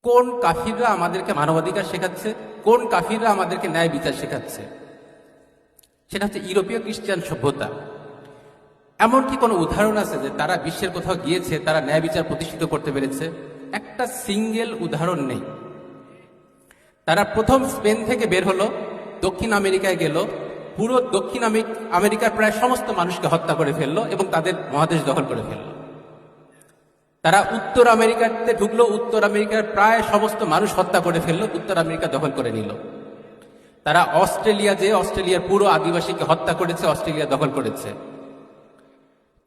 কোন কাফিররা আমাদেরকে মানবাধিকার শেখাচ্ছে, কোন কাফিররা আমাদেরকে ন্যায় বিচার শেখাচ্ছে? সেটা হচ্ছে ইউরোপীয় খ্রিস্টান সভ্যতা। এমন কি কোনো উদাহরণ আছে যে তারা বিশ্বের কোথাও গিয়েছে, তারা ন্যায় বিচার প্রতিষ্ঠিত করতে পেরেছে? একটা সিঙ্গেল উদাহরণ নেই। তারা প্রথম স্পেন থেকে বের হলো, দক্ষিণ আমেরিকায় গেল, পুরো দক্ষিণ আমেরিকার প্রায় সমস্ত মানুষকে হত্যা করে ফেললো এবং তাদের মহাদেশ দখল করে ফেললো। তারা উত্তর আমেরিকাতে ঢুকলো, উত্তর আমেরিকার প্রায় সমস্ত মানুষ হত্যা করে ফেললো, উত্তর আমেরিকা দখল করে নিল। তারা অস্ট্রেলিয়া অস্ট্রেলিয়ার পুরো আদিবাসীকে হত্যা করেছে, অস্ট্রেলিয়া দখল করেছে।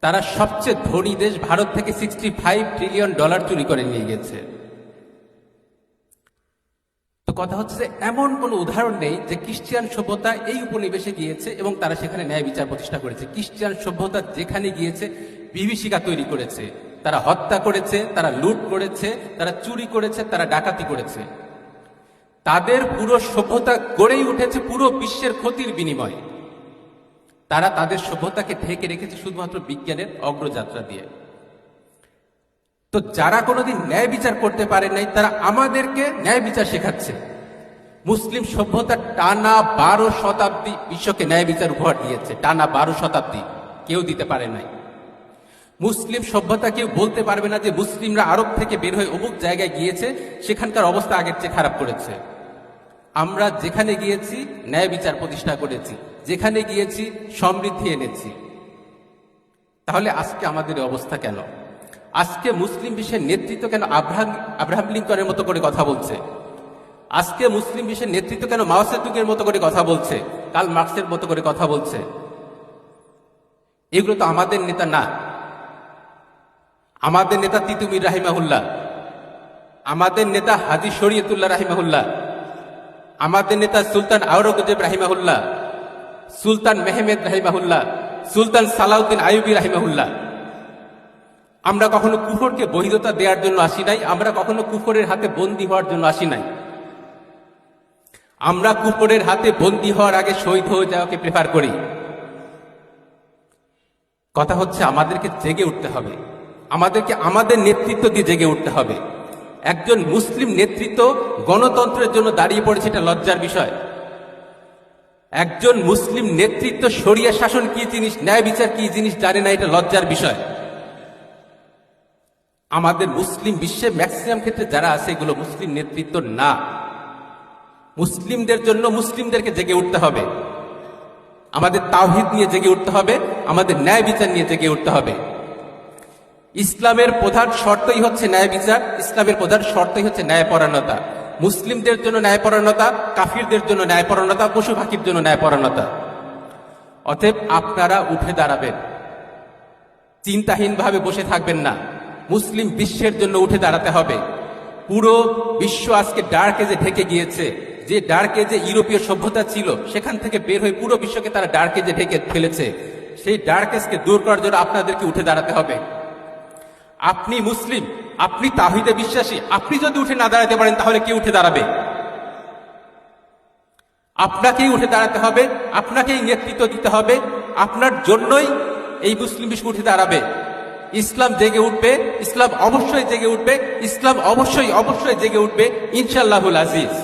তারা সবচেয়ে ধনী দেশ ভারত থেকে $65 ট্রিলিয়ন চুরি করে নিয়ে গেছে। তো কথা হচ্ছে যে এমন কোনো উদাহরণ নেই যে খ্রিস্টান সভ্যতা এই উপনিবেশে গিয়েছে এবং তারা সেখানে ন্যায় বিচার প্রতিষ্ঠা করেছে। খ্রিস্টান সভ্যতা যেখানে গিয়েছে বিভীষিকা তৈরি করেছে, তারা হত্যা করেছে, তারা লুট করেছে, তারা চুরি করেছে, তারা ডাকাতি করেছে। তাদের পুরো সভ্যতা গড়েই উঠেছে পুরো বিশ্বের ক্ষতির বিনিময়ে। তারা তাদের সভ্যতাকে ঢেকে রেখেছে শুধুমাত্র বিজ্ঞানের অগ্রযাত্রা দিয়ে। তো যারা কোনোদিন ন্যায় বিচার করতে পারে নাই, তারা আমাদেরকে ন্যায় বিচার শেখাচ্ছে। মুসলিম সভ্যতা টানা 12 শতাব্দী বিশ্বকে ন্যায় বিচার উপহার দিয়েছে। টানা 12 শতাব্দী কেউ দিতে পারে নাই। মুসলিম সভ্যতা কেউ বলতে পারবে না যে মুসলিমরা আরব থেকে বের হয়ে অমুক জায়গায় গিয়েছে, সেখানকার অবস্থা আগের চেয়ে খারাপ করেছে। আমরা যেখানে গিয়েছি ন্যায় বিচার প্রতিষ্ঠা করেছি, যেখানে গিয়েছি সমৃদ্ধি এনেছি। তাহলে আজকে আমাদের অবস্থা কেন? আজকে মুসলিম বিশ্বের নেতৃত্ব কেন আব্রাহাম লিঙ্কনের মতো করে কথা বলছে? আজকে মুসলিম বিশ্বের নেতৃত্ব কেন মাও সেতুংয়ের মতো করে কথা বলছে, কার্ল মার্কসের মতো করে কথা বলছে? এগুলো তো আমাদের নেতা না। আমাদের নেতা তিতুমির রাহিমাহুল্লাহ, আমাদের নেতা হাজী শরীয়তুল্লাহ রাহিমাহুল্লাহ, আমাদের নেতা সুলতান আওরঙ্গজেব রাহিমাহুল্লাহ, সুলতান মেহমেদ রাহিমাহুল্লাহ, সুলতান সালাউদ্দিন আইয়ুবী রাহিমাহুল্লাহ। আমরা কখনো কুফরকে বৈধতা দেওয়ার জন্য আসি নাই, আমরা কখনো কুফরের হাতে বন্দী হওয়ার জন্য আসি নাই। আমরা কুফরের হাতে বন্দী হওয়ার আগে শহীদ হয়ে যাওয়াকে প্রেফার করি। কথা হচ্ছে আমাদেরকে জেগে উঠতে হবে, আমাদেরকে আমাদের নেতৃত্ব দিয়ে জেগে উঠতে হবে। একজন মুসলিম নেতৃত্ব গণতন্ত্রের জন্য দাঁড়িয়ে পড়েছে, এটা লজ্জার বিষয়। একজন মুসলিম নেতৃত্ব শরিয়া শাসন কি জিনিস, ন্যায় বিচার কি জিনিস জানে না, এটা লজ্জার বিষয়। আমাদের মুসলিম বিশ্বে ম্যাক্সিমাম ক্ষেত্রে যারা আছে এগুলো মুসলিম নেতৃত্ব না। মুসলিমদের জন্য মুসলিমদেরকে জেগে উঠতে হবে, আমাদের তাওহীদ নিয়ে জেগে উঠতে হবে, আমাদের ন্যায় বিচার নিয়ে জেগে উঠতে হবে। ইসলামের প্রধান শর্তই হচ্ছে ন্যায় বিচার, ইসলামের প্রধান শর্তই হচ্ছে ন্যায়পরায়ণতা। মুসলিমদের জন্য ন্যায়পরায়ণতা, কাফিরদের জন্য ন্যায়পরায়ণতা, পশু পাখির জন্য ন্যায়পরায়ণতা। অতএব আপনারা উঠে দাঁড়াবেন, চিন্তাহীনভাবে বসে থাকবেন না। মুসলিম বিশ্বের জন্য উঠে দাঁড়াতে হবে। পুরো বিশ্ব আজকে ডার্ক এজে ঢেকে গিয়েছে। যে ডার্ক এজে ইউরোপীয় সভ্যতা ছিল, সেখান থেকে বের হয়ে পুরো বিশ্বকে তারা ডার্ক এজে ঢেকে ফেলেছে। সেই ডার্ক এজকে দূর করার জন্য আপনাদেরকে উঠে দাঁড়াতে হবে। আপনি মুসলিম, আপনি তাওহীদে বিশ্বাসী, আপনি যদি উঠে না দাঁড়াতে পারেন তাহলে কে উঠে দাঁড়াবে? আপনাকেই উঠে দাঁড়াতে হবে, আপনাকেই নেতৃত্ব দিতে হবে। আপনার জন্যই এই মুসলিম বিশ্ব উঠে দাঁড়াবে। ইসলাম জেগে উঠবে, ইসলাম অবশ্যই জেগে উঠবে, ইসলাম অবশ্যই জেগে উঠবে ইনশাআল্লাহুল আজিজ।